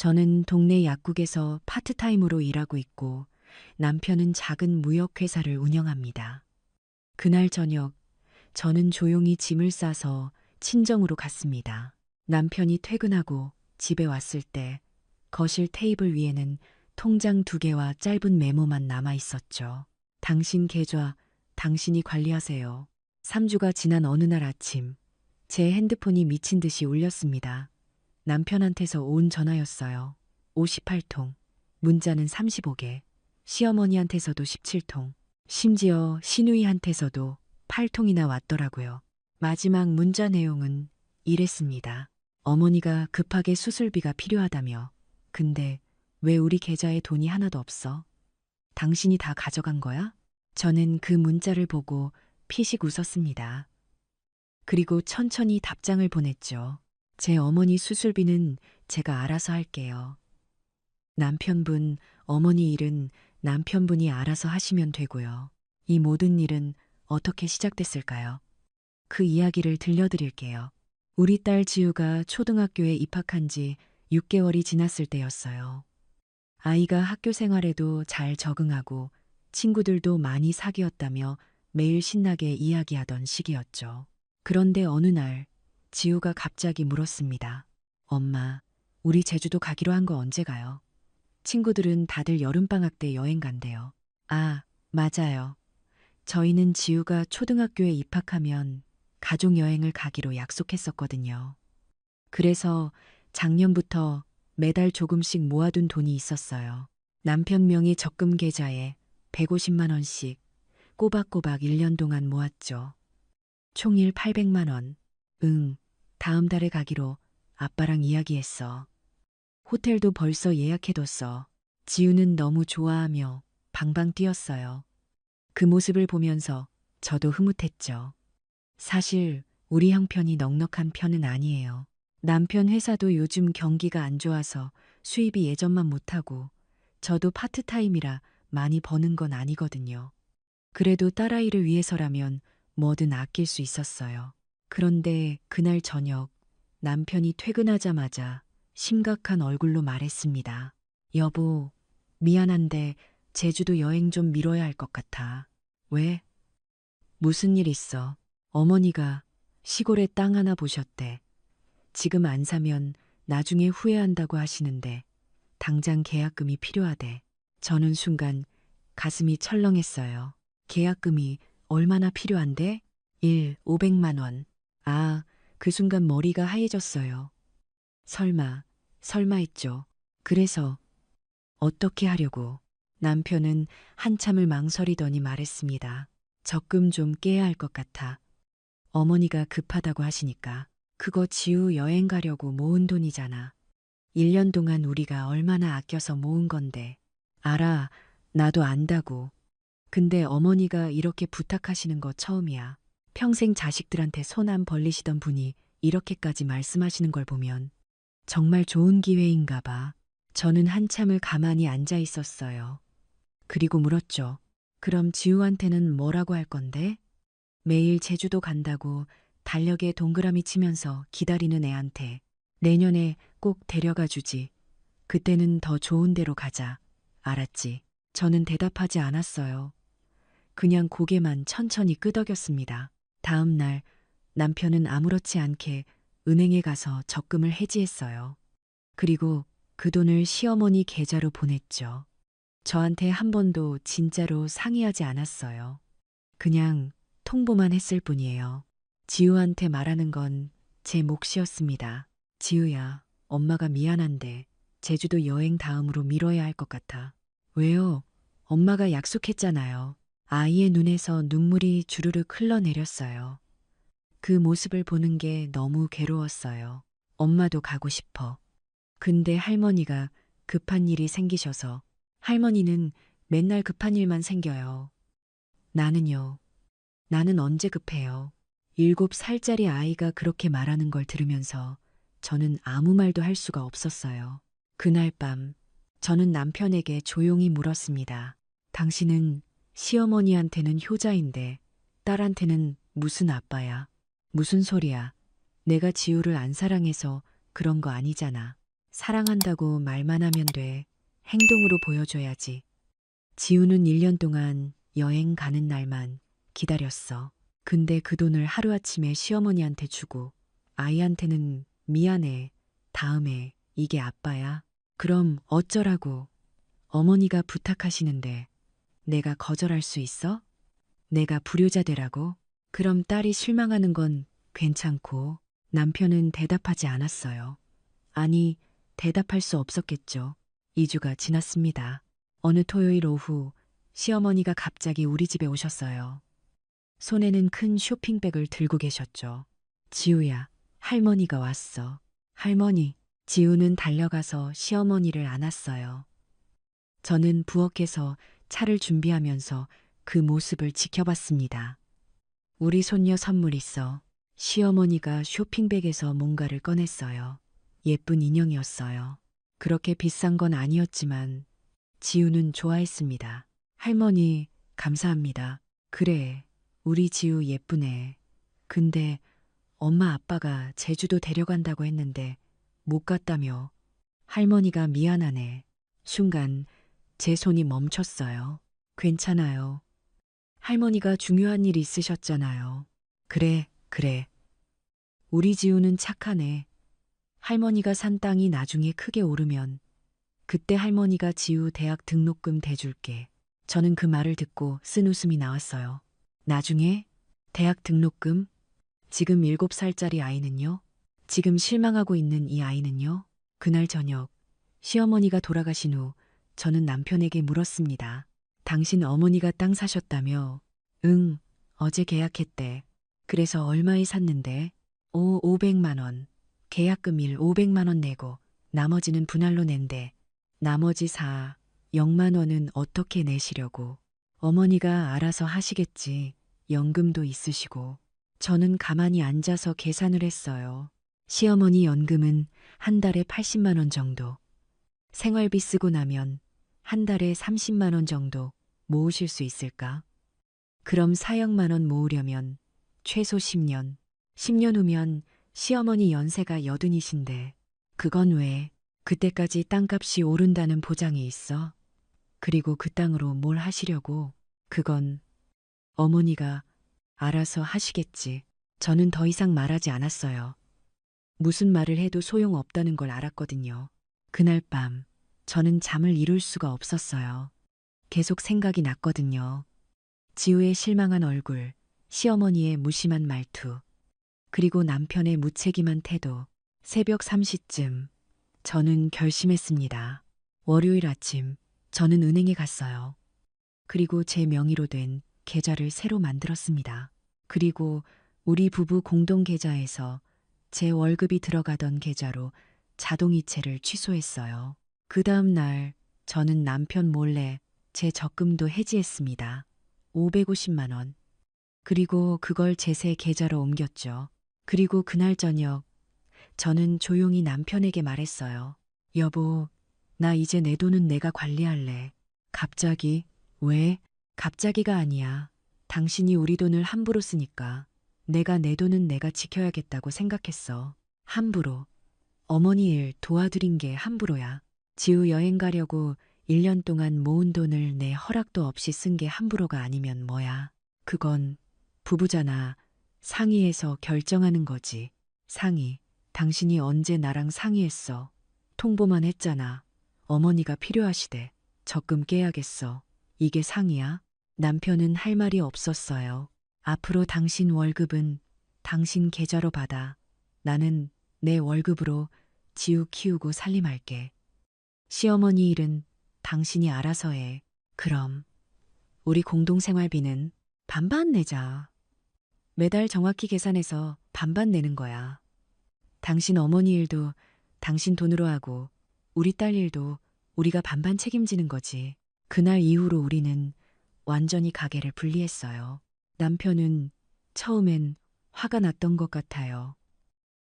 저는 동네 약국에서 파트타임으로 일하고 있고 남편은 작은 무역회사를 운영합니다. 그날 저녁, 저는 조용히 짐을 싸서 친정으로 갔습니다. 남편이 퇴근하고 집에 왔을 때 거실 테이블 위에는 통장 2개와 짧은 메모만 남아 있었죠. 당신 계좌, 당신이 관리하세요. 3주가 지난 어느 날 아침, 제 핸드폰이 미친 듯이 울렸습니다. 남편한테서 온 전화였어요. 58통. 문자는 35개. 시어머니한테서도 17통. 심지어 시누이한테서도 8통이나 왔더라고요. 마지막 문자 내용은 이랬습니다. 어머니가 급하게 수술비가 필요하다며. 근데 왜 우리 계좌에 돈이 하나도 없어? 당신이 다 가져간 거야? 저는 그 문자를 보고 피식 웃었습니다. 그리고 천천히 답장을 보냈죠. 제 어머니 수술비는 제가 알아서 할게요. 남편분, 어머니 일은 남편분이 알아서 하시면 되고요. 이 모든 일은 어떻게 시작됐을까요? 그 이야기를 들려드릴게요. 우리 딸 지우가 초등학교에 입학한 지 6개월이 지났을 때였어요. 아이가 학교 생활에도 잘 적응하고 친구들도 많이 사귀었다며 매일 신나게 이야기하던 시기였죠. 그런데 어느 날 지우가 갑자기 물었습니다. 엄마, 우리 제주도 가기로 한 거 언제 가요? 친구들은 다들 여름방학 때 여행 간대요. 아, 맞아요. 저희는 지우가 초등학교에 입학하면 가족여행을 가기로 약속했었거든요. 그래서 작년부터 매달 조금씩 모아둔 돈이 있었어요. 남편 명의 적금 계좌에 150만 원씩 꼬박꼬박 1년 동안 모았죠. 총일 800만 원. 응, 다음 달에 가기로 아빠랑 이야기했어. 호텔도 벌써 예약해뒀어. 지우는 너무 좋아하며 방방 뛰었어요. 그 모습을 보면서 저도 흐뭇했죠. 사실 우리 형편이 넉넉한 편은 아니에요. 남편 회사도 요즘 경기가 안 좋아서 수입이 예전만 못하고 저도 파트타임이라 많이 버는 건 아니거든요. 그래도 딸아이를 위해서라면 뭐든 아낄 수 있었어요. 그런데 그날 저녁 남편이 퇴근하자마자 심각한 얼굴로 말했습니다. 여보, 미안한데 제주도 여행 좀 미뤄야 할 것 같아. 왜? 무슨 일 있어? 어머니가 시골에 땅 하나 보셨대. 지금 안 사면 나중에 후회한다고 하시는데 당장 계약금이 필요하대. 저는 순간 가슴이 철렁했어요. 계약금이 얼마나 필요한데? 500만 원. 아, 그 순간 머리가 하얘졌어요. 설마 했죠. 그래서 어떻게 하려고? 남편은 한참을 망설이더니 말했습니다. 적금 좀 깨야 할 것 같아. 어머니가 급하다고 하시니까. 그거 지우 여행 가려고 모은 돈이잖아. 1년 동안 우리가 얼마나 아껴서 모은 건데. 알아, 나도 안다고. 근데 어머니가 이렇게 부탁하시는 거 처음이야. 평생 자식들한테 손 안 벌리시던 분이 이렇게까지 말씀하시는 걸 보면 정말 좋은 기회인가 봐. 저는 한참을 가만히 앉아 있었어요. 그리고 물었죠. 그럼 지우한테는 뭐라고 할 건데? 매일 제주도 간다고 달력에 동그라미 치면서 기다리는 애한테 내년에 꼭 데려가 주지. 그때는 더 좋은 데로 가자. 알았지? 저는 대답하지 않았어요. 그냥 고개만 천천히 끄덕였습니다. 다음 날 남편은 아무렇지 않게 은행에 가서 적금을 해지했어요. 그리고 그 돈을 시어머니 계좌로 보냈죠. 저한테 한 번도 진짜로 상의하지 않았어요. 그냥 통보만 했을 뿐이에요. 지우한테 말하는 건 제 몫이었습니다. 지우야, 엄마가 미안한데 제주도 여행 다음으로 미뤄야 할 것 같아. 왜요? 엄마가 약속했잖아요. 아이의 눈에서 눈물이 주르륵 흘러내렸어요. 그 모습을 보는 게 너무 괴로웠어요. 엄마도 가고 싶어. 근데 할머니가 급한 일이 생기셔서 할머니는 맨날 급한 일만 생겨요. 나는요. 나는 언제 급해요. 7살짜리 아이가 그렇게 말하는 걸 들으면서 저는 아무 말도 할 수가 없었어요. 그날 밤 저는 남편에게 조용히 물었습니다. 당신은 시어머니한테는 효자인데 딸한테는 무슨 아빠야? 무슨 소리야? 내가 지우를 안 사랑해서 그런 거 아니잖아. 사랑한다고 말만 하면 돼. 행동으로 보여줘야지. 지우는 1년 동안 여행 가는 날만 기다렸어. 근데 그 돈을 하루아침에 시어머니한테 주고 아이한테는 미안해. 다음에 이게 아빠야. 그럼 어쩌라고. 어머니가 부탁하시는데 내가 거절할 수 있어? 내가 불효자 되라고? 그럼 딸이 실망하는 건 괜찮고 남편은 대답하지 않았어요. 아니, 대답할 수 없었겠죠. 2주가 지났습니다. 어느 토요일 오후 시어머니가 갑자기 우리 집에 오셨어요. 손에는 큰 쇼핑백을 들고 계셨죠. 지우야, 할머니가 왔어. 할머니, 지우는 달려가서 시어머니를 안았어요. 저는 부엌에서 차를 준비하면서 그 모습을 지켜봤습니다. 우리 손녀 선물 있어. 시어머니가 쇼핑백에서 뭔가를 꺼냈어요. 예쁜 인형이었어요. 그렇게 비싼 건 아니었지만 지우는 좋아했습니다. 할머니, 감사합니다. 그래, 우리 지우 예쁘네. 근데 엄마 아빠가 제주도 데려간다고 했는데 못 갔다며. 할머니가 미안하네. 순간 제 손이 멈췄어요. 괜찮아요. 할머니가 중요한 일 있으셨잖아요. 그래, 그래. 우리 지우는 착하네. 할머니가 산 땅이 나중에 크게 오르면 그때 할머니가 지우 대학 등록금 대줄게. 저는 그 말을 듣고 쓴 웃음이 나왔어요. 나중에? 대학 등록금? 지금 7살짜리 아이는요? 지금 실망하고 있는 이 아이는요? 그날 저녁 시어머니가 돌아가신 후 저는 남편에게 물었습니다. 당신 어머니가 땅 사셨다며? 응, 어제 계약했대. 그래서 얼마에 샀는데? 500만 원. 계약금 500만 원 내고 나머지는 분할로 낸대. 나머지 0만 원은 어떻게 내시려고? 어머니가 알아서 하시겠지. 연금도 있으시고. 저는 가만히 앉아서 계산을 했어요. 시어머니 연금은 한 달에 80만 원 정도. 생활비 쓰고 나면 한 달에 30만 원 정도 모으실 수 있을까? 그럼 4억만 원 모으려면 최소 10년. 10년 후면 시어머니 연세가 80이신데 그건 왜 그때까지 땅값이 오른다는 보장이 있어? 그리고 그 땅으로 뭘 하시려고? 그건 어머니가 알아서 하시겠지. 저는 더 이상 말하지 않았어요. 무슨 말을 해도 소용없다는 걸 알았거든요. 그날 밤 저는 잠을 이룰 수가 없었어요. 계속 생각이 났거든요. 지우의 실망한 얼굴, 시어머니의 무심한 말투, 그리고 남편의 무책임한 태도. 새벽 3시쯤 저는 결심했습니다. 월요일 아침 저는 은행에 갔어요. 그리고 제 명의로 된 계좌를 새로 만들었습니다. 그리고 우리 부부 공동 계좌에서 제 월급이 들어가던 계좌로 자동이체를 취소했어요. 그 다음 날 저는 남편 몰래 제 적금도 해지했습니다. 550만 원. 그리고 그걸 제세 계좌로 옮겼죠. 그리고 그날 저녁 저는 조용히 남편에게 말했어요. 여보, 나 이제 내 돈은 내가 관리할래. 갑자기? 왜? 갑자기가 아니야. 당신이 우리 돈을 함부로 쓰니까 내가 내 돈은 내가 지켜야겠다고 생각했어. 함부로. 어머니 일 도와드린 게 함부로야. 지우 여행 가려고 1년 동안 모은 돈을 내 허락도 없이 쓴 게 함부로가 아니면 뭐야. 그건 부부잖아. 상의해서 결정하는 거지. 상의. 당신이 언제 나랑 상의했어. 통보만 했잖아. 어머니가 필요하시대. 적금 깨야겠어. 이게 상의야? 남편은 할 말이 없었어요. 앞으로 당신 월급은 당신 계좌로 받아. 나는 내 월급으로 지우 키우고 살림할게. 시어머니 일은 당신이 알아서 해. 그럼 우리 공동생활비는 반반 내자. 매달 정확히 계산해서 반반 내는 거야. 당신 어머니 일도 당신 돈으로 하고 우리 딸 일도 우리가 반반 책임지는 거지. 그날 이후로 우리는 완전히 가게를 분리했어요. 남편은 처음엔 화가 났던 것 같아요.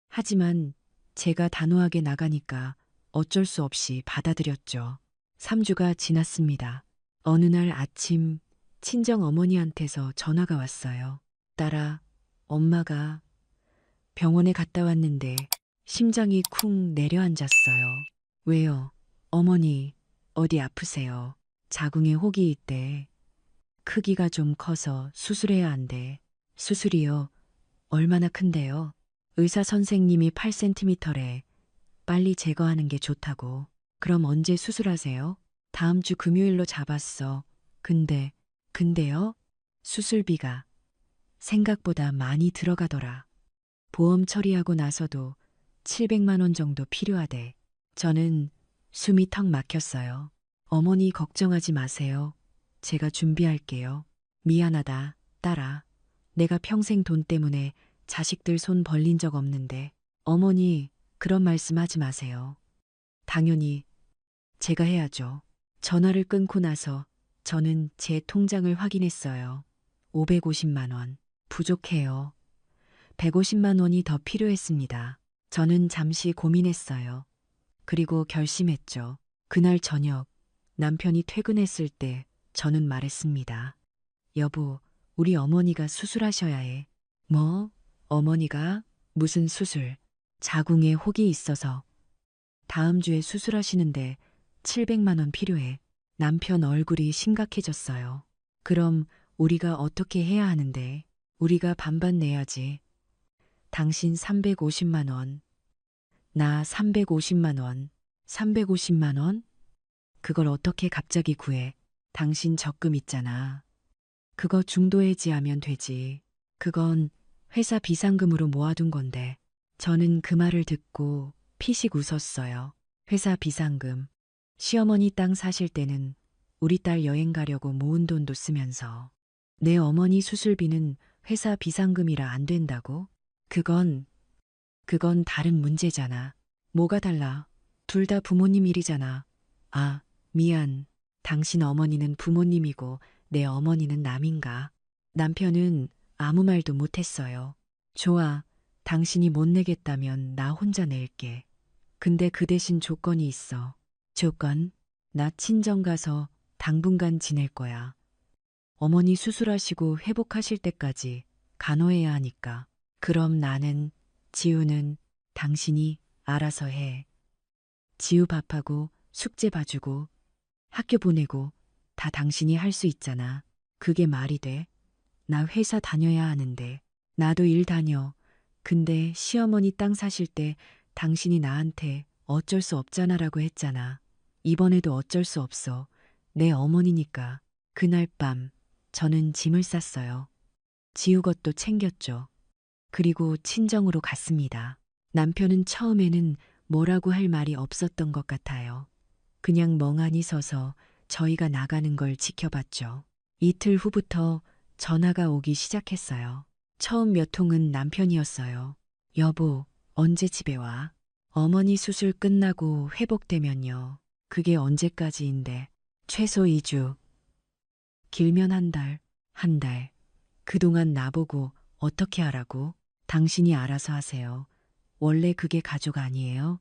하지만 제가 단호하게 나가니까 어쩔 수 없이 받아들였죠. 3주가 지났습니다. 어느 날 아침 친정 어머니한테서 전화가 왔어요. 딸아, 엄마가 병원에 갔다 왔는데 심장이 쿵 내려앉았어요. 왜요? 어머니, 어디 아프세요? 자궁에 혹이 있대. 크기가 좀 커서 수술해야 한대. 수술이요? 얼마나 큰데요? 의사 선생님이 8cm래. 빨리 제거하는 게 좋다고. 그럼 언제 수술하세요? 다음 주 금요일로 잡았어. 근데요? 수술비가 생각보다 많이 들어가더라. 보험 처리하고 나서도 700만 원 정도 필요하대. 저는 숨이 턱 막혔어요. 어머니 걱정하지 마세요. 제가 준비할게요. 미안하다, 딸아. 내가 평생 돈 때문에 자식들 손 벌린 적 없는데. 어머니, 그런 말씀 하지 마세요. 당연히 제가 해야죠. 전화를 끊고 나서 저는 제 통장을 확인했어요. 550만 원. 부족해요. 150만 원이 더 필요했습니다. 저는 잠시 고민했어요. 그리고 결심했죠. 그날 저녁 남편이 퇴근했을 때 저는 말했습니다. 여보, 우리 어머니가 수술하셔야 해. 뭐? 어머니가? 무슨 수술? 자궁에 혹이 있어서. 다음 주에 수술하시는데 700만 원 필요해. 남편 얼굴이 심각해졌어요. 그럼 우리가 어떻게 해야 하는데? 우리가 반반 내야지. 당신 350만 원. 나 350만 원. 350만 원? 그걸 어떻게 갑자기 구해? 당신 적금 있잖아. 그거 중도해지하면 되지. 그건 회사 비상금으로 모아둔 건데. 저는 그 말을 듣고 피식 웃었어요. 회사 비상금. 시어머니 땅 사실 때는 우리 딸 여행 가려고 모은 돈도 쓰면서 내 어머니 수술비는 회사 비상금이라 안 된다고? 그건 다른 문제잖아. 뭐가 달라? 둘 다 부모님 일이잖아. 아, 미안. 당신 어머니는 부모님이고 내 어머니는 남인가? 남편은 아무 말도 못했어요. 좋아. 당신이 못 내겠다면 나 혼자 낼게. 근데 그 대신 조건이 있어. 조건? 나 친정 가서 당분간 지낼 거야. 어머니 수술하시고 회복하실 때까지 간호해야 하니까. 그럼 나는, 지우는 당신이 알아서 해. 지우 밥하고 숙제 봐주고 학교 보내고 다 당신이 할 수 있잖아. 그게 말이 돼? 나 회사 다녀야 하는데. 나도 일 다녀. 근데 시어머니 땅 사실 때 당신이 나한테 어쩔 수 없잖아라고 했잖아. 이번에도 어쩔 수 없어. 내 어머니니까. 그날 밤 저는 짐을 쌌어요. 지우 것도 챙겼죠. 그리고 친정으로 갔습니다. 남편은 처음에는 뭐라고 할 말이 없었던 것 같아요. 그냥 멍하니 서서 저희가 나가는 걸 지켜봤죠. 이틀 후부터 전화가 오기 시작했어요. 처음 몇 통은 남편이었어요. 여보, 언제 집에 와? 어머니 수술 끝나고 회복되면요. 그게 언제까지인데? 최소 2주. 길면 한 달, 한 달. 그동안 나보고 어떻게 하라고? 당신이 알아서 하세요. 원래 그게 가족 아니에요?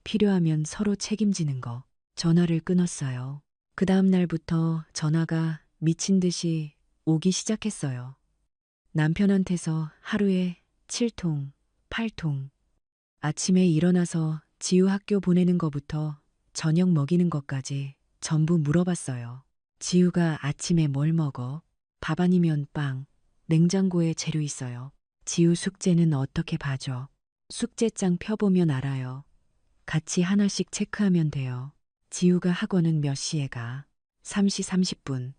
필요하면 서로 책임지는 거. 전화를 끊었어요. 그 다음 날부터 전화가 미친 듯이 오기 시작했어요. 남편한테서 하루에 7통, 8통. 아침에 일어나서 지우 학교 보내는 거부터 저녁 먹이는 것까지 전부 물어봤어요. 지우가 아침에 뭘 먹어? 밥 아니면 빵. 냉장고에 재료 있어요. 지우 숙제는 어떻게 봐줘? 숙제장 펴보면 알아요. 같이 하나씩 체크하면 돼요. 지우가 학원은 몇 시에 가? 3시 30분.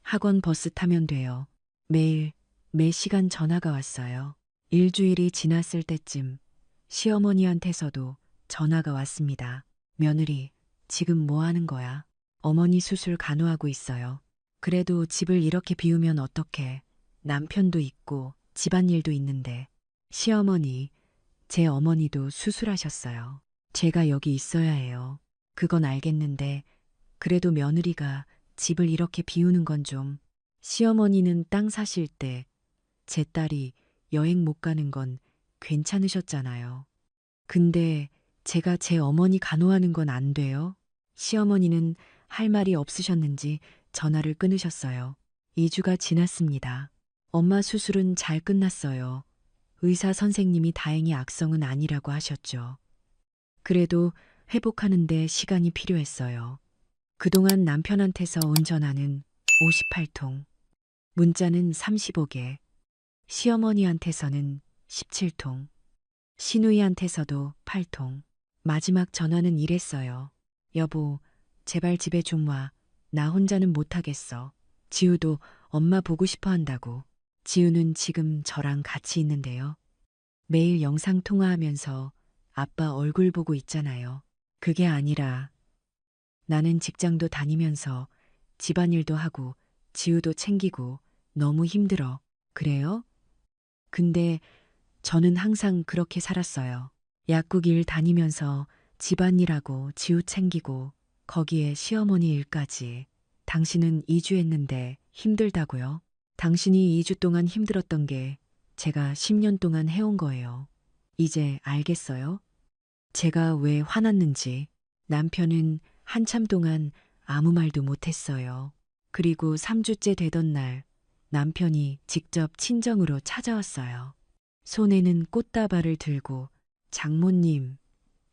학원 버스 타면 돼요. 매일, 매 시간 전화가 왔어요. 일주일이 지났을 때쯤 시어머니한테서도 전화가 왔습니다. 며느리, 지금 뭐 하는 거야? 어머니 수술 간호하고 있어요. 그래도 집을 이렇게 비우면 어떡해. 남편도 있고 집안일도 있는데. 시어머니, 제 어머니도 수술하셨어요. 제가 여기 있어야 해요. 그건 알겠는데 그래도 며느리가 집을 이렇게 비우는 건 좀. 시어머니는 땅 사실 때 제 딸이 여행 못 가는 건 괜찮으셨잖아요. 근데 제가 제 어머니 간호하는 건 안 돼요? 시어머니는 할 말이 없으셨는지 전화를 끊으셨어요. 2주가 지났습니다. 엄마 수술은 잘 끝났어요. 의사 선생님이 다행히 악성은 아니라고 하셨죠. 그래도 회복하는데 시간이 필요했어요. 그동안 남편한테서 온 전화는 58통, 문자는 35개, 시어머니한테서는 17통, 시누이한테서도 8통. 마지막 전화는 이랬어요. 여보, 제발 집에 좀 와. 나 혼자는 못하겠어. 지우도 엄마 보고 싶어 한다고. 지우는 지금 저랑 같이 있는데요. 매일 영상 통화하면서 아빠 얼굴 보고 있잖아요. 그게 아니라 나는 직장도 다니면서 집안일도 하고 지우도 챙기고 너무 힘들어. 그래요? 근데 저는 항상 그렇게 살았어요. 약국 일 다니면서 집안일하고 지우 챙기고 거기에 시어머니 일까지. 당신은 2주 했는데 힘들다고요? 당신이 2주 동안 힘들었던 게 제가 10년 동안 해온 거예요. 이제 알겠어요? 제가 왜 화났는지. 남편은 한참 동안 아무 말도 못했어요. 그리고 3주째 되던 날 남편이 직접 친정으로 찾아왔어요. 손에는 꽃다발을 들고 장모님,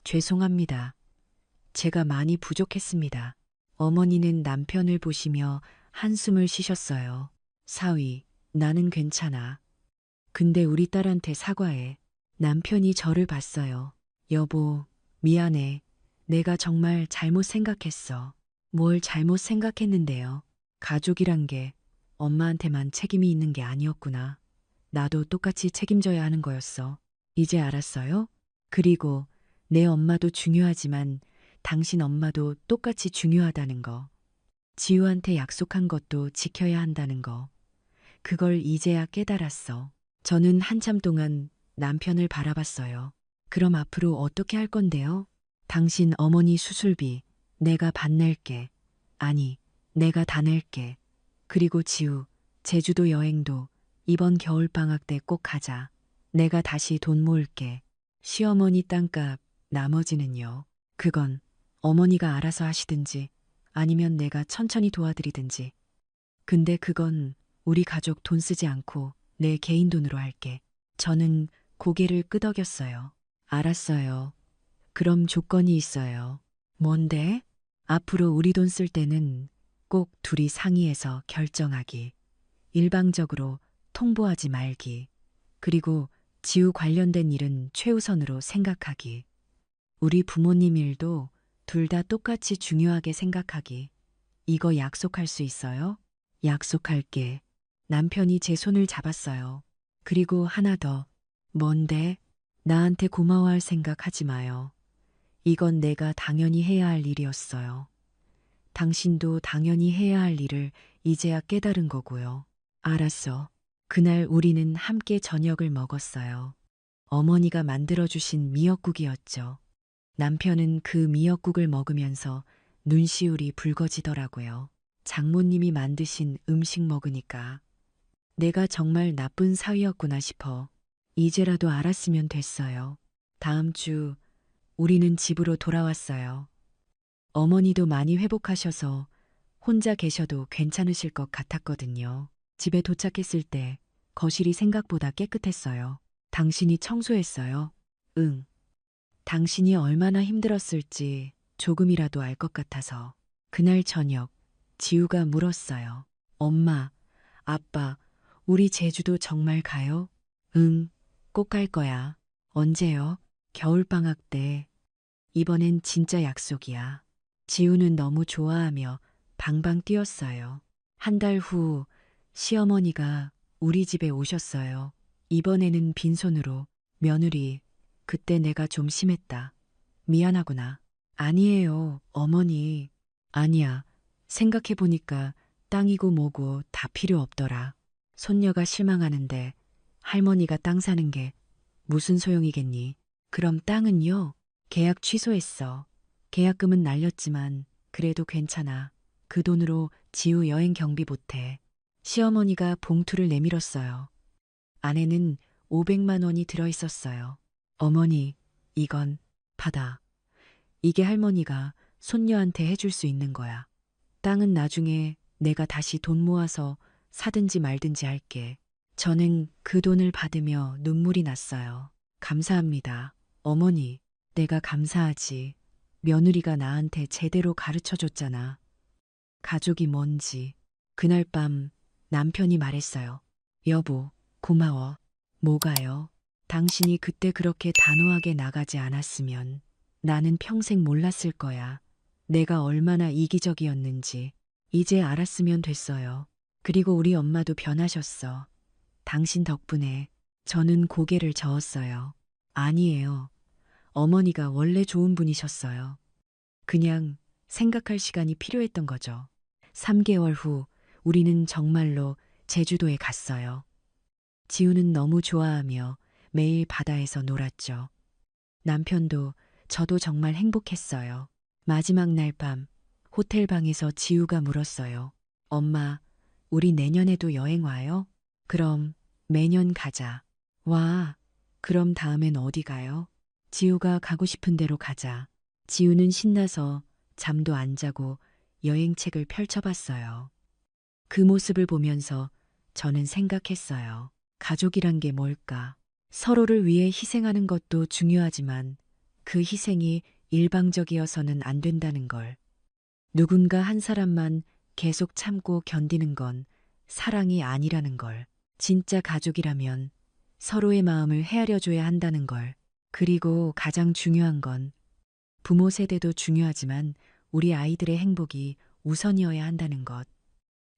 죄송합니다. 제가 많이 부족했습니다. 어머니는 남편을 보시며 한숨을 쉬셨어요. 사위, 나는 괜찮아. 근데 우리 딸한테 사과해. 남편이 저를 봤어요. 여보, 미안해. 내가 정말 잘못 생각했어. 뭘 잘못 생각했는데요. 가족이란 게 엄마한테만 책임이 있는 게 아니었구나. 나도 똑같이 책임져야 하는 거였어. 이제 알았어요? 그리고 내 엄마도 중요하지만 당신 엄마도 똑같이 중요하다는 거. 지우한테 약속한 것도 지켜야 한다는 거. 그걸 이제야 깨달았어. 저는 한참 동안 남편을 바라봤어요. 그럼 앞으로 어떻게 할 건데요? 당신 어머니 수술비 내가 받낼게. 아니, 내가 다 낼게. 그리고 지우, 제주도 여행도 이번 겨울방학 때 꼭 가자. 내가 다시 돈 모을게. 시어머니 땅값, 나머지는요. 그건 어머니가 알아서 하시든지 아니면 내가 천천히 도와드리든지. 근데 그건 우리 가족 돈 쓰지 않고 내 개인 돈으로 할게. 저는 고개를 끄덕였어요. 알았어요. 그럼 조건이 있어요. 뭔데? 앞으로 우리 돈 쓸 때는 꼭 둘이 상의해서 결정하기. 일방적으로 통보하지 말기. 그리고 지우 관련된 일은 최우선으로 생각하기. 우리 부모님 일도 둘 다 똑같이 중요하게 생각하기. 이거 약속할 수 있어요? 약속할게. 남편이 제 손을 잡았어요. 그리고 하나 더. 뭔데? 나한테 고마워할 생각 하지 마요. 이건 내가 당연히 해야 할 일이었어요. 당신도 당연히 해야 할 일을 이제야 깨달은 거고요. 알았어. 그날 우리는 함께 저녁을 먹었어요. 어머니가 만들어주신 미역국이었죠. 남편은 그 미역국을 먹으면서 눈시울이 붉어지더라고요. 장모님이 만드신 음식 먹으니까 내가 정말 나쁜 사위였구나 싶어. 이제라도 알았으면 됐어요. 다음 주 우리는 집으로 돌아왔어요. 어머니도 많이 회복하셔서 혼자 계셔도 괜찮으실 것 같았거든요. 집에 도착했을 때 거실이 생각보다 깨끗했어요. 당신이 청소했어요? 응. 당신이 얼마나 힘들었을지 조금이라도 알 것 같아서. 그날 저녁, 지우가 물었어요. 엄마, 아빠, 우리 제주도 정말 가요? 응, 꼭 갈 거야. 언제요? 겨울방학 때. 이번엔 진짜 약속이야. 지우는 너무 좋아하며 방방 뛰었어요. 한 달 후 시어머니가 우리 집에 오셨어요. 이번에는 빈손으로. 며느리, 그때 내가 좀 심했다. 미안하구나. 아니에요, 어머니. 아니야. 생각해보니까 땅이고 뭐고 다 필요 없더라. 손녀가 실망하는데 할머니가 땅 사는 게 무슨 소용이겠니? 그럼 땅은요? 계약 취소했어. 계약금은 날렸지만 그래도 괜찮아. 그 돈으로 지우 여행 경비 보태. 시어머니가 봉투를 내밀었어요. 안에는 500만 원이 들어있었어요. 어머니, 이건 받아. 이게 할머니가 손녀한테 해줄 수 있는 거야. 땅은 나중에 내가 다시 돈 모아서 사든지 말든지 할게. 저는 그 돈을 받으며 눈물이 났어요. 감사합니다. 어머니, 내가 감사하지. 며느리가 나한테 제대로 가르쳐 줬잖아. 가족이 뭔지. 그날 밤 남편이 말했어요. 여보, 고마워. 뭐가요? 당신이 그때 그렇게 단호하게 나가지 않았으면 나는 평생 몰랐을 거야. 내가 얼마나 이기적이었는지. 이제 알았으면 됐어요. 그리고 우리 엄마도 변하셨어. 당신 덕분에. 저는 고개를 저었어요. 아니에요. 어머니가 원래 좋은 분이셨어요. 그냥 생각할 시간이 필요했던 거죠. 3개월 후 우리는 정말로 제주도에 갔어요. 지우는 너무 좋아하며 매일 바다에서 놀았죠. 남편도 저도 정말 행복했어요. 마지막 날 밤 호텔 방에서 지우가 물었어요. 엄마, 우리 내년에도 여행 와요? 그럼 매년 가자. 와, 그럼 다음엔 어디 가요? 지우가 가고 싶은 대로 가자. 지우는 신나서 잠도 안 자고 여행책을 펼쳐봤어요. 그 모습을 보면서 저는 생각했어요. 가족이란 게 뭘까? 서로를 위해 희생하는 것도 중요하지만 그 희생이 일방적이어서는 안 된다는 걸. 누군가 한 사람만 계속 참고 견디는 건 사랑이 아니라는 걸. 진짜 가족이라면 서로의 마음을 헤아려줘야 한다는 걸. 그리고 가장 중요한 건 부모 세대도 중요하지만 우리 아이들의 행복이 우선이어야 한다는 것.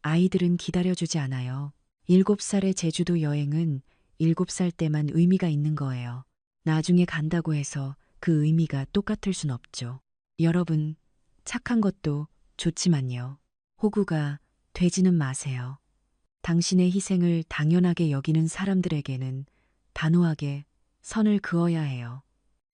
아이들은 기다려주지 않아요. 7살의 제주도 여행은 7살 때만 의미가 있는 거예요. 나중에 간다고 해서 그 의미가 똑같을 순 없죠. 여러분, 착한 것도 좋지만요. 호구가 되지는 마세요. 당신의 희생을 당연하게 여기는 사람들에게는 단호하게 선을 그어야 해요.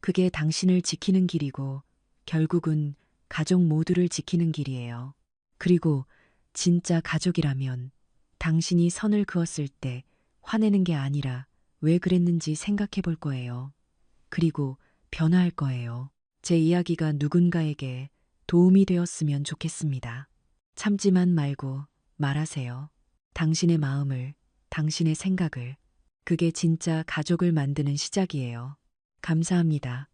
그게 당신을 지키는 길이고 결국은 가족 모두를 지키는 길이에요. 그리고 진짜 가족이라면 당신이 선을 그었을 때 화내는 게 아니라 왜 그랬는지 생각해 볼 거예요. 그리고 변화할 거예요. 제 이야기가 누군가에게 도움이 되었으면 좋겠습니다. 참지만 말고 말하세요. 당신의 마음을, 당신의 생각을. 그게 진짜 가족을 만드는 시작이에요. 감사합니다.